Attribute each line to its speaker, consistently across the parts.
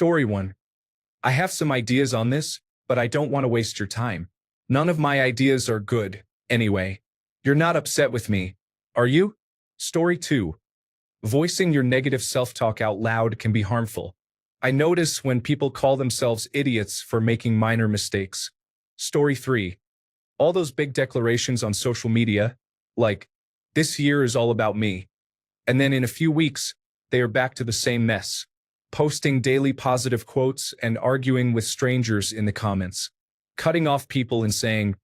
Speaker 1: Story 1. I have some ideas on this, but I don't want to waste your time. None of my ideas are good, anyway. You're not upset with me, are you? Story 2. Voicing your negative self-talk out loud can be harmful. I notice when people call themselves idiots for making minor mistakes. Story 3. All those big declarations on social media, like, this year is all about me. And then in a few weeks, they are back to the same mess, posting daily positive quotes and arguing with strangers in the comments, cutting off people and saying,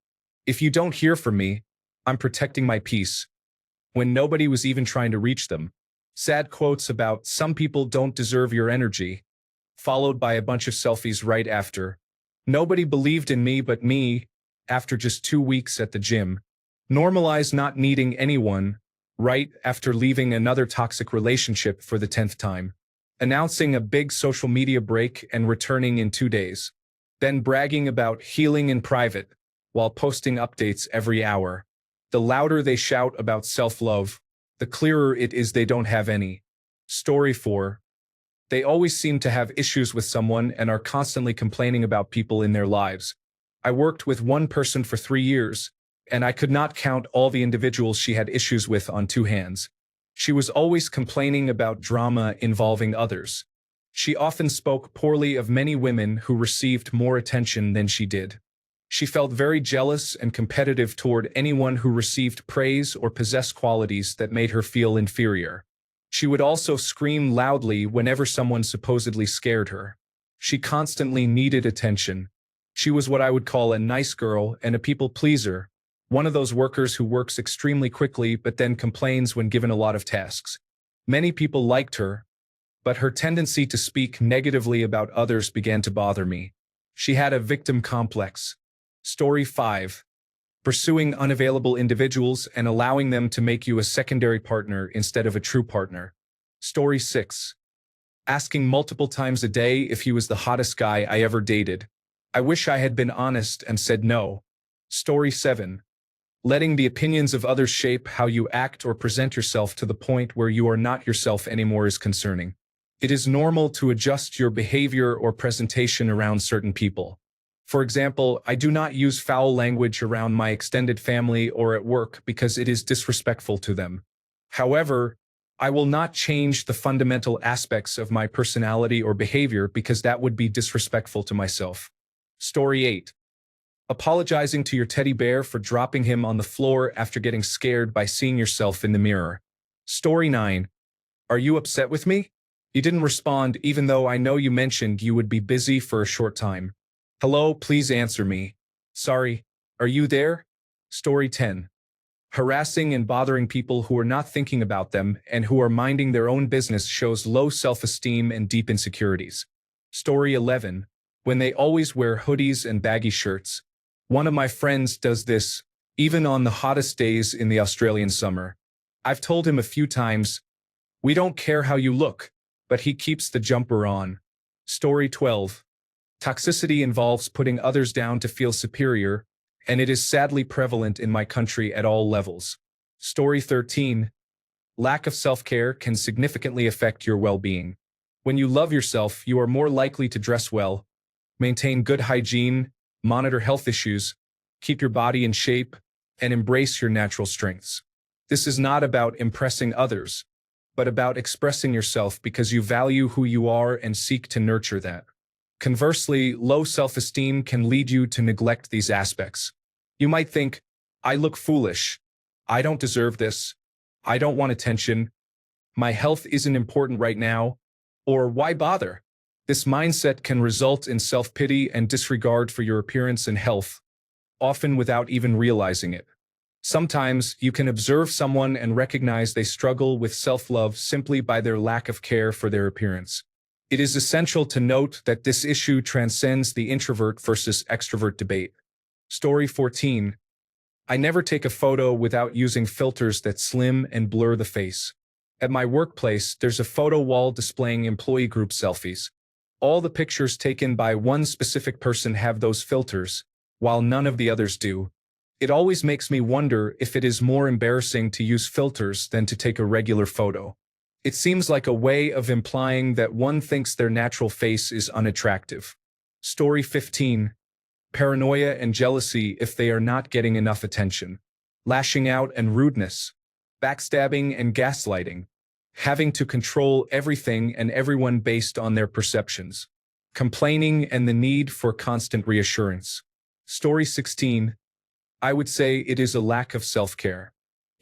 Speaker 1: if you don't hear from me, I'm protecting my peace, when nobody was even trying to reach them. Sad quotes about some people don't deserve your energy, followed by a bunch of selfies right after. Nobody believed in me but me, after just 2 weeks at the gym. Normalize not needing anyone, right after leaving another toxic relationship for the 10th time. Announcing a big social media break and returning in 2 days. Then bragging about healing in private, while posting updates every hour. The louder they shout about self-love, the clearer it is they don't have any. Story 4. They always seem to have issues with someone and are constantly complaining about people in their lives. I worked with one person for 3 years, and I could not count all the individuals she had issues with on 2 hands. She was always complaining about drama involving others. She often spoke poorly of many women who received more attention than she did. She felt very jealous and competitive toward anyone who received praise or possessed qualities that made her feel inferior. She would also scream loudly whenever someone supposedly scared her. She constantly needed attention. She was what I would call a nice girl and a people pleaser, one of those workers who works extremely quickly but then complains when given a lot of tasks. Many people liked her, but her tendency to speak negatively about others began to bother me. She had a victim complex. Story 5. Pursuing unavailable individuals and allowing them to make you a secondary partner instead of a true partner. Story 6. Asking multiple times a day if he was the hottest guy I ever dated. I wish I had been honest and said no. Story 7. Letting the opinions of others shape how you act or present yourself to the point where you are not yourself anymore is concerning. It is normal to adjust your behavior or presentation around certain people. For example, I do not use foul language around my extended family or at work because it is disrespectful to them. However, I will not change the fundamental aspects of my personality or behavior because that would be disrespectful to myself. Story 8. Apologizing to your teddy bear for dropping him on the floor after getting scared by seeing yourself in the mirror. Story 9. Are you upset with me? You didn't respond even though I know you mentioned you would be busy for a short time. Hello, please answer me. Sorry, are you there? Story 10. Harassing and bothering people who are not thinking about them and who are minding their own business shows low self-esteem and deep insecurities. Story 11. When they always wear hoodies and baggy shirts. One of my friends does this, even on the hottest days in the Australian summer. I've told him a few times, we don't care how you look, but he keeps the jumper on. Story 12. Toxicity involves putting others down to feel superior, and it is sadly prevalent in my country at all levels. Story 13. Lack of self-care can significantly affect your well-being. When you love yourself, you are more likely to dress well, maintain good hygiene, monitor health issues, keep your body in shape, and embrace your natural strengths. This is not about impressing others, but about expressing yourself because you value who you are and seek to nurture that. Conversely, low self-esteem can lead you to neglect these aspects. You might think, I look foolish. I don't deserve this. I don't want attention. My health isn't important right now. Or why bother? This mindset can result in self-pity and disregard for your appearance and health, often without even realizing it. Sometimes you can observe someone and recognize they struggle with self-love simply by their lack of care for their appearance. It is essential to note that this issue transcends the introvert versus extrovert debate. Story 14. I never take a photo without using filters that slim and blur the face. At my workplace, there's a photo wall displaying employee group selfies. All the pictures taken by one specific person have those filters, while none of the others do. It always makes me wonder if it is more embarrassing to use filters than to take a regular photo. It seems like a way of implying that one thinks their natural face is unattractive. Story 15. Paranoia and jealousy if they are not getting enough attention. Lashing out and rudeness. Backstabbing and gaslighting. Having to control everything and everyone based on their perceptions. Complaining and the need for constant reassurance. Story 16. I would say it is a lack of self-care.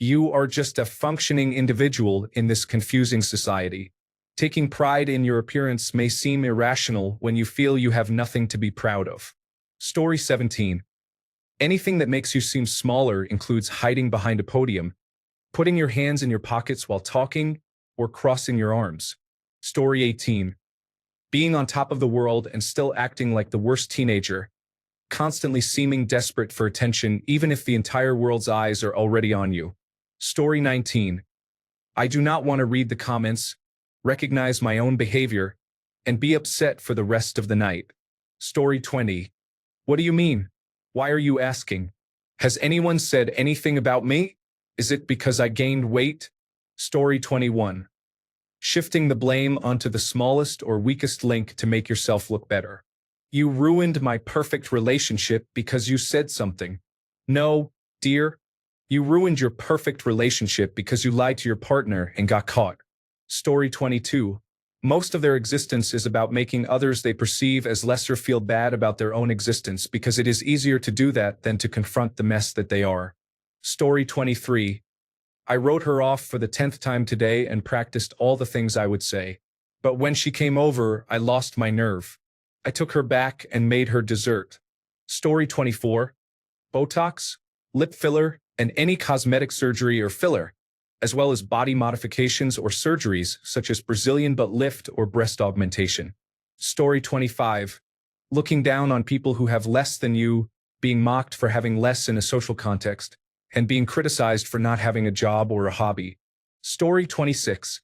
Speaker 1: You are just a functioning individual in this confusing society. Taking pride in your appearance may seem irrational when you feel you have nothing to be proud of. Story 17. Anything that makes you seem smaller includes hiding behind a podium, putting your hands in your pockets while talking, or crossing your arms. Story 18. Being on top of the world and still acting like the worst teenager, constantly seeming desperate for attention even if the entire world's eyes are already on you. Story 19. I do not want to read the comments, recognize my own behavior, and be upset for the rest of the night. Story 20. What do you mean? Why are you asking? Has anyone said anything about me? Is it because I gained weight? Story 21. Shifting the blame onto the smallest or weakest link to make yourself look better. You ruined my perfect relationship because you said something. No, dear. You ruined your perfect relationship because you lied to your partner and got caught. Story 22. Most of their existence is about making others they perceive as lesser feel bad about their own existence because it is easier to do that than to confront the mess that they are. Story 23. I wrote her off for the 10th time today and practiced all the things I would say. But when she came over, I lost my nerve. I took her back and made her dessert. Story 24. Botox, lip filler, and any cosmetic surgery or filler, as well as body modifications or surgeries such as Brazilian butt lift or breast augmentation. Story 25. Looking down on people who have less than you, being mocked for having less in a social context, and being criticized for not having a job or a hobby. Story 26.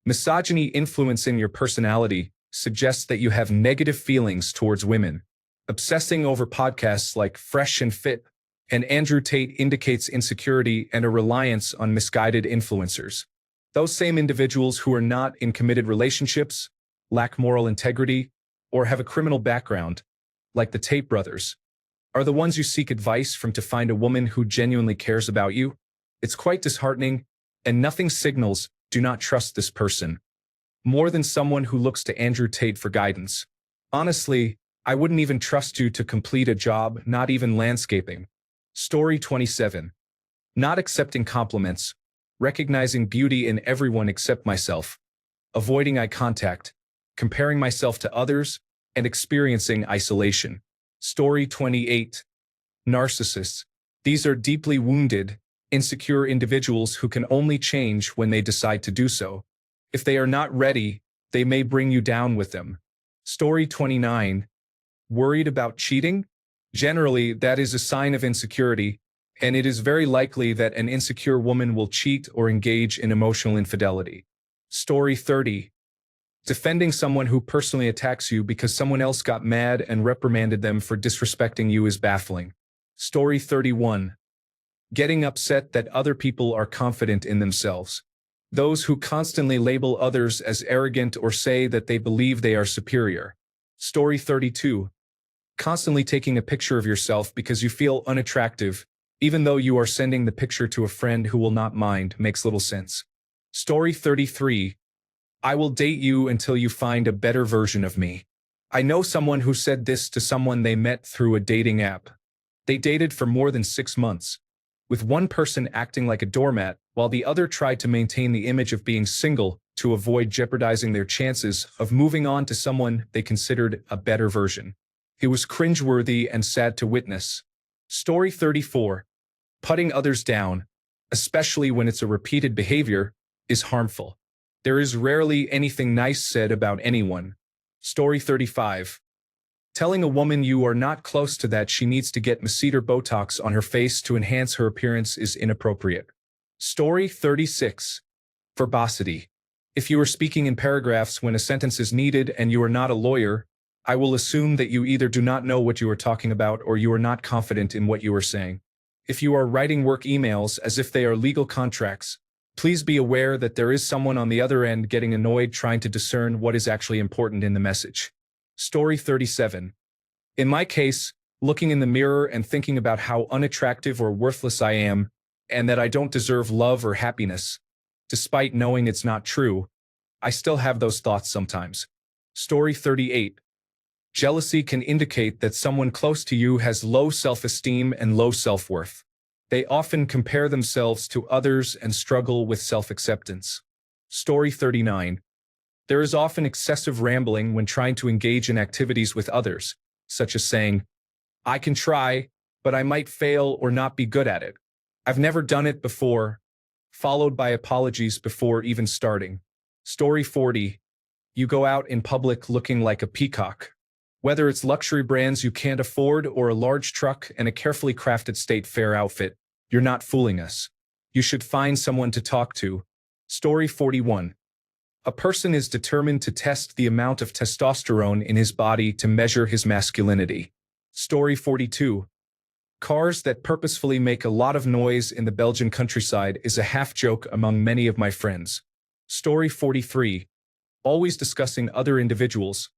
Speaker 1: Misogyny influencing your personality suggests that you have negative feelings towards women. Obsessing over podcasts like Fresh and Fit and Andrew Tate indicates insecurity and a reliance on misguided influencers. Those same individuals who are not in committed relationships, lack moral integrity, or have a criminal background, like the Tate brothers, are the ones you seek advice from to find a woman who genuinely cares about you. It's quite disheartening, and nothing signals do not trust this person more than someone who looks to Andrew Tate for guidance. Honestly, I wouldn't even trust you to complete a job, not even landscaping. Story 27. Not accepting compliments, recognizing beauty in everyone except myself, avoiding eye contact, comparing myself to others, and experiencing isolation. Story 28. Narcissists. These are deeply wounded, insecure individuals who can only change when they decide to do so. If they are not ready, they may bring you down with them. Story 29. Worried about cheating? Generally, that is a sign of insecurity, and it is very likely that an insecure woman will cheat or engage in emotional infidelity. Story 30. Defending someone who personally attacks you because someone else got mad and reprimanded them for disrespecting you is baffling. Story 31. Getting upset that other people are confident in themselves. Those who constantly label others as arrogant or say that they believe they are superior. Story 32. Constantly taking a picture of yourself because you feel unattractive, even though you are sending the picture to a friend who will not mind, makes little sense. Story 33. I will date you until you find a better version of me. I know someone who said this to someone they met through a dating app. They dated for more than 6 months, with one person acting like a doormat while the other tried to maintain the image of being single to avoid jeopardizing their chances of moving on to someone they considered a better version. It was cringeworthy and sad to witness. Story 34. Putting others down, especially when it's a repeated behavior, is harmful. There is rarely anything nice said about anyone. Story 35. Telling a woman you are not close to that she needs to get masseter Botox on her face to enhance her appearance is inappropriate. Story 36. Verbosity. If you are speaking in paragraphs when a sentence is needed and you are not a lawyer, I will assume that you either do not know what you are talking about or you are not confident in what you are saying. If you are writing work emails as if they are legal contracts, Please be aware that there is someone on the other end getting annoyed trying to discern what is actually important in the message. Story 37. In my case, looking in the mirror and thinking about how unattractive or worthless I am, and that I don't deserve love or happiness, despite knowing it's not true, I still have those thoughts sometimes. Story 38. Jealousy can indicate that someone close to you has low self-esteem and low self-worth. They often compare themselves to others and struggle with self-acceptance. Story 39. There is often excessive rambling when trying to engage in activities with others, such as saying, "I can try, but I might fail or not be good at it. I've never done it before," followed by apologies before even starting. Story 40. You go out in public looking like a peacock. Whether it's luxury brands you can't afford or a large truck and a carefully crafted state fair outfit, you're not fooling us. You should find someone to talk to. Story 41. A person is determined to test the amount of testosterone in his body to measure his masculinity. Story 42. Cars that purposefully make a lot of noise in the Belgian countryside is a half-joke among many of my friends. Story 43. Always discussing other individuals,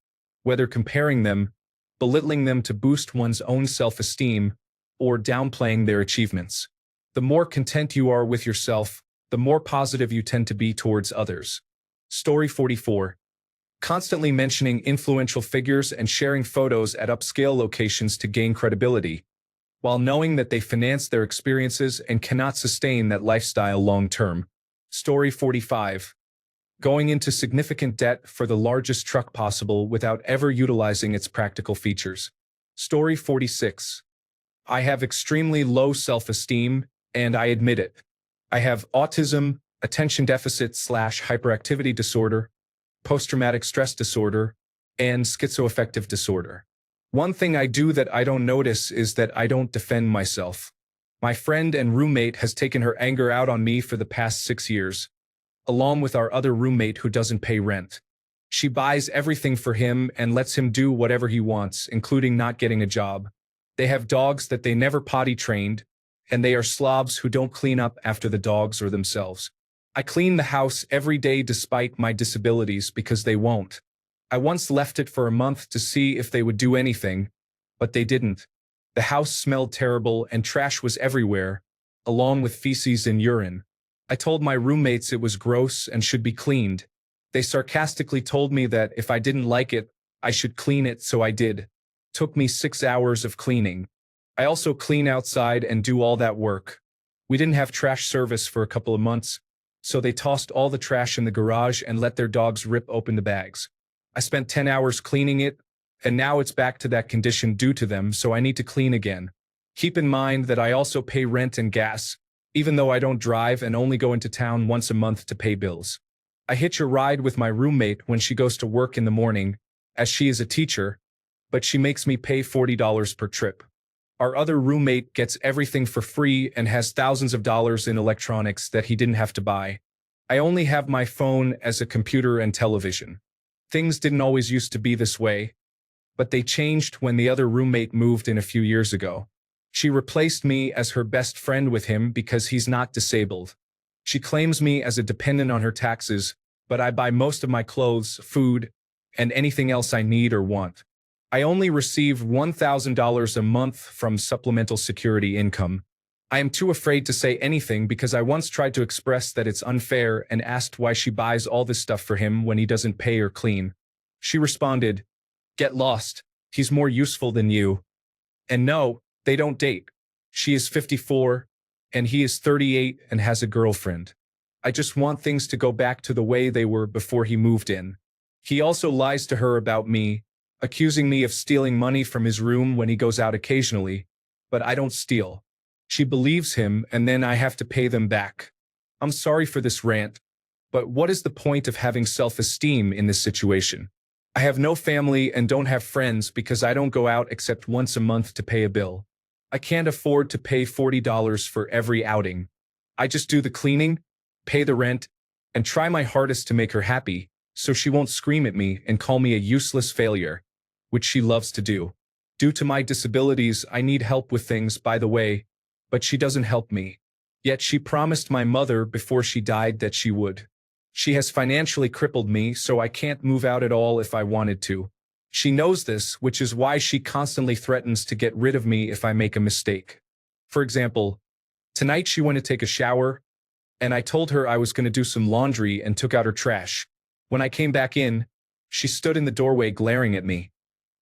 Speaker 1: whether comparing them, belittling them to boost one's own self-esteem, or downplaying their achievements. The more content you are with yourself, the more positive you tend to be towards others. Story 44. Constantly mentioning influential figures and sharing photos at upscale locations to gain credibility, while knowing that they finance their experiences and cannot sustain that lifestyle long-term. Story 45. Going into significant debt for the largest truck possible without ever utilizing its practical features. Story 46. I have extremely low self-esteem, and I admit it. I have autism, attention deficit/hyperactivity disorder, post-traumatic stress disorder, and schizoaffective disorder. One thing I do that I don't notice is that I don't defend myself. My friend and roommate has taken her anger out on me for the past 6 years, along with our other roommate who doesn't pay rent. She buys everything for him and lets him do whatever he wants, including not getting a job. They have dogs that they never potty trained, and they are slobs who don't clean up after the dogs or themselves. I clean the house every day despite my disabilities because they won't. I once left it for a month to see if they would do anything, but they didn't. The house smelled terrible and trash was everywhere, along with feces and urine. I told my roommates it was gross and should be cleaned. They sarcastically told me that if I didn't like it, I should clean it, so I did. Took me 6 hours of cleaning. I also clean outside and do all that work. We didn't have trash service for a couple of months, so they tossed all the trash in the garage and let their dogs rip open the bags. I spent 10 hours cleaning it, and now it's back to that condition due to them, so I need to clean again. Keep in mind that I also pay rent and gas, even though I don't drive and only go into town once a month to pay bills. I hitch a ride with my roommate when she goes to work in the morning, as she is a teacher, but she makes me pay $40 per trip. Our other roommate gets everything for free and has thousands of dollars in electronics that he didn't have to buy. I only have my phone as a computer and television. Things didn't always used to be this way, but they changed when the other roommate moved in a few years ago. She replaced me as her best friend with him because he's not disabled. She claims me as a dependent on her taxes, but I buy most of my clothes, food, and anything else I need or want. I only receive $1,000 a month from supplemental security income. I am too afraid to say anything because I once tried to express that it's unfair and asked why she buys all this stuff for him when he doesn't pay or clean. She responded, "Get lost. He's more useful than you." And no, they don't date. She is 54, and he is 38 and has a girlfriend. I just want things to go back to the way they were before he moved in. He also lies to her about me, accusing me of stealing money from his room when he goes out occasionally, but I don't steal. She believes him, and then I have to pay them back. I'm sorry for this rant, but what is the point of having self-esteem in this situation? I have no family and don't have friends because I don't go out except once a month to pay a bill. I can't afford to pay $40 for every outing. I just do the cleaning, pay the rent, and try my hardest to make her happy, so she won't scream at me and call me a useless failure, which she loves to do. Due to my disabilities, I need help with things, by the way, but she doesn't help me. Yet she promised my mother before she died that she would. She has financially crippled me, so I can't move out at all if I wanted to. She knows this, which is why she constantly threatens to get rid of me if I make a mistake. For example, tonight she went to take a shower, and I told her I was going to do some laundry and took out her trash. When I came back in, she stood in the doorway glaring at me,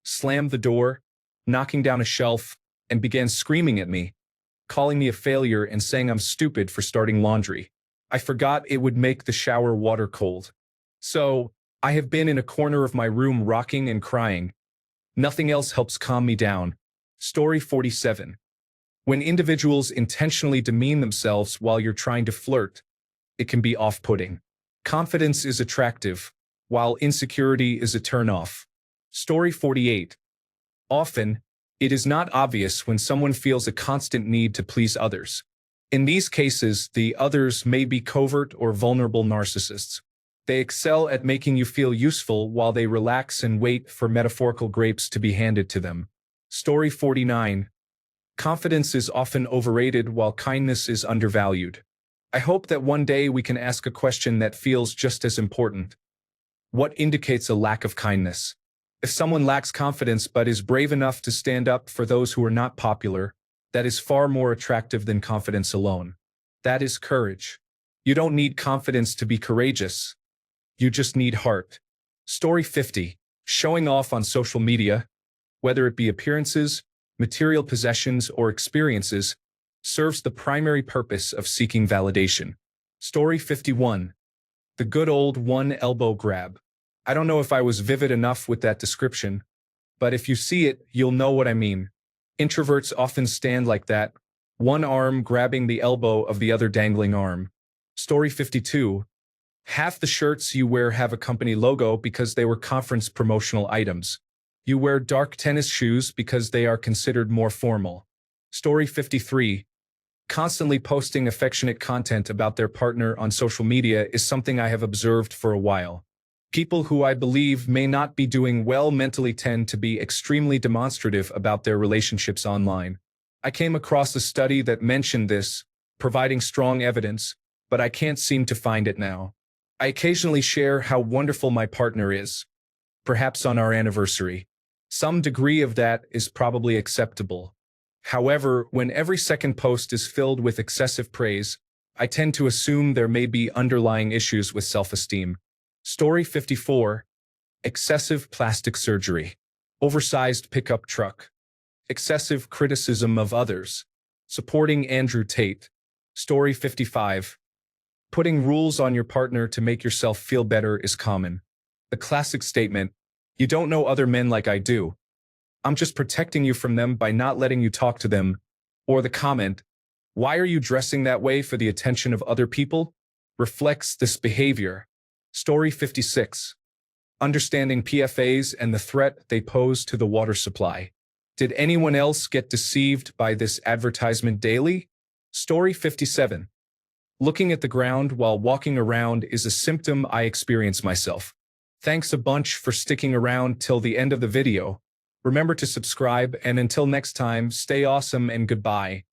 Speaker 1: slammed the door, knocking down a shelf, and began screaming at me, calling me a failure and saying I'm stupid for starting laundry. I forgot it would make the shower water cold. So, I have been in a corner of my room rocking and crying. Nothing else helps calm me down. Story 47. When individuals intentionally demean themselves while you're trying to flirt, it can be off-putting. Confidence is attractive, while insecurity is a turn-off. Story 48. Often, it is not obvious when someone feels a constant need to please others. In these cases, the others may be covert or vulnerable narcissists. They excel at making you feel useful while they relax and wait for metaphorical grapes to be handed to them. Story 49. Confidence is often overrated while kindness is undervalued. I hope that one day we can ask a question that feels just as important. What indicates a lack of kindness? If someone lacks confidence but is brave enough to stand up for those who are not popular, that is far more attractive than confidence alone. That is courage. You don't need confidence to be courageous. You just need heart. Story 50. Showing off on social media, whether it be appearances, material possessions, or experiences, serves the primary purpose of seeking validation. Story 51. The good old one elbow grab. I don't know if I was vivid enough with that description, but if you see it, you'll know what I mean. Introverts often stand like that, one arm grabbing the elbow of the other dangling arm. Story 52. Half the shirts you wear have a company logo because they were conference promotional items. You wear dark tennis shoes because they are considered more formal. Story 53. Constantly posting affectionate content about their partner on social media is something I have observed for a while. People who I believe may not be doing well mentally tend to be extremely demonstrative about their relationships online. I came across a study that mentioned this, providing strong evidence, but I can't seem to find it now. I occasionally share how wonderful my partner is, perhaps on our anniversary. Some degree of that is probably acceptable. However, when every second post is filled with excessive praise, I tend to assume there may be underlying issues with self-esteem. Story 54. Excessive plastic surgery. Oversized pickup truck. Excessive criticism of others. Supporting Andrew Tate. Story 55. Putting rules on your partner to make yourself feel better is common. The classic statement, "You don't know other men like I do. I'm just protecting you from them by not letting you talk to them." Or the comment, "Why are you dressing that way for the attention of other people?" reflects this behavior. Story 56. Understanding PFAS and the threat they pose to the water supply. Did anyone else get deceived by this advertisement daily? Story 57. Looking at the ground while walking around is a symptom I experience myself. Thanks a bunch for sticking around till the end of the video. Remember to subscribe, and until next time, stay awesome and goodbye.